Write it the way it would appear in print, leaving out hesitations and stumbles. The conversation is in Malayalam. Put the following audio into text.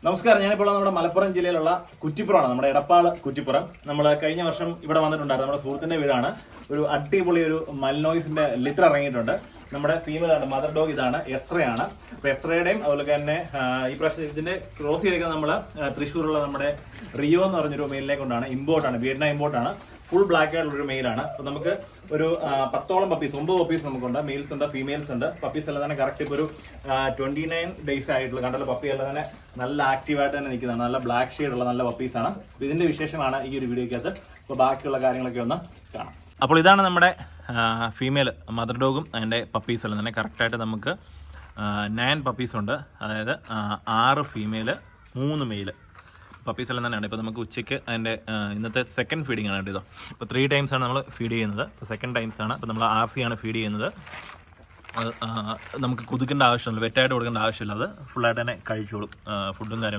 നമസ്കാരം. ഞാനിപ്പോൾ നമ്മുടെ മലപ്പുറം ജില്ലയിലുള്ള കുറ്റിപ്പുറമാണ്, നമ്മുടെ എടപ്പാൾ കുറ്റിപ്പുറം. നമ്മൾ കഴിഞ്ഞ വർഷം ഇവിടെ വന്നിട്ടുണ്ടായിരുന്നു. നമ്മുടെ സുഹൃത്തിന്റെ വീടാണ്. ഒരു അടിപൊളി ഒരു മൽനോയ്സിന്റെ ലിറ്റർ ഇറങ്ങിയിട്ടുണ്ട്. നമ്മുടെ ഫീമെയിൽ ആണ്, മദർ ഡോഗ് ഇതാണ്, എസ്രയാണ്. അപ്പൊ എസ്രയുടെയും അതുപോലെ തന്നെ ഈ പ്രാവശ്യം ഇതിന്റെ ക്രോസ് ചെയ്തേക്കുന്നത് നമ്മൾ തൃശ്ശൂരുള്ള നമ്മുടെ റിയോ എന്ന് പറഞ്ഞൊരു മെയിലിനെ കൊണ്ടാണ്. ഇമ്പോർട്ടാണ്, വിയറ്റ്നാം ഇമ്പോർട്ടാണ്. ഫുൾ ബ്ലാക്ക് ആയിട്ടുള്ളൊരു മെയിലാണ്. അപ്പൊ നമുക്ക് ഒരു 10ഓളം പപ്പീസ്, 9 പപ്പീസ് നമുക്കുണ്ട്. മെയിൽസ് ഉണ്ട്, ഫീമെയിൽസ് ഉണ്ട്. പപ്പീസ് എല്ലാം തന്നെ കറക്റ്റ് ഇപ്പോൾ ഒരു 29 ഡേയ്സ് ആയിട്ടുള്ള കണ്ടുള്ള പപ്പി എല്ലാം തന്നെ നല്ല ആക്റ്റീവായിട്ട് തന്നെ നിൽക്കുന്നതാണ്. നല്ല ബ്ലാക്ക് ഷെയ്ഡുള്ള നല്ല പപ്പീസാണ്. അപ്പോൾ ഇതിന്റെ വിശേഷമാണ് ഈ ഒരു വീഡിയോക്കകത്ത്. അപ്പോൾ ബാക്കിയുള്ള കാര്യങ്ങളൊക്കെ ഒന്ന് കാണാം. അപ്പോൾ ഇതാണ് നമ്മുടെ ഫീമെയിൽ മദർ ഡോഗും അതിൻ്റെ പപ്പീസ് എല്ലാം തന്നെ കറക്റ്റായിട്ട് നമുക്ക് 9 പപ്പീസ് ഉണ്ട്. അതായത് 6 ഫീമെയിൽ 3 മെയിൽ പപ്പീസ് എല്ലാം തന്നെയാണ്. ഇപ്പോൾ നമുക്ക് ഉച്ചയ്ക്ക് അതിൻ്റെ ഇന്നത്തെ സെക്കൻഡ് ഫീഡിംഗ് ആണ് കേട്ടോ. ഇപ്പോൾ 3 ടൈംസ് ആണ് നമ്മൾ ഫീഡ് ചെയ്യുന്നത്. ഇപ്പോൾ സെക്കൻഡ് ടൈംസ് ആണ്. അപ്പോൾ നമ്മൾ RC ആണ് ഫീഡ് ചെയ്യുന്നത്. നമുക്ക് കുതിക്കേണ്ട ആവശ്യമില്ല, വെറ്റായിട്ട് കൊടുക്കേണ്ട ആവശ്യമില്ല. അത് ഫുള്ളായിട്ട് തന്നെ കഴിച്ചോളും ഫുഡും കാര്യങ്ങളും.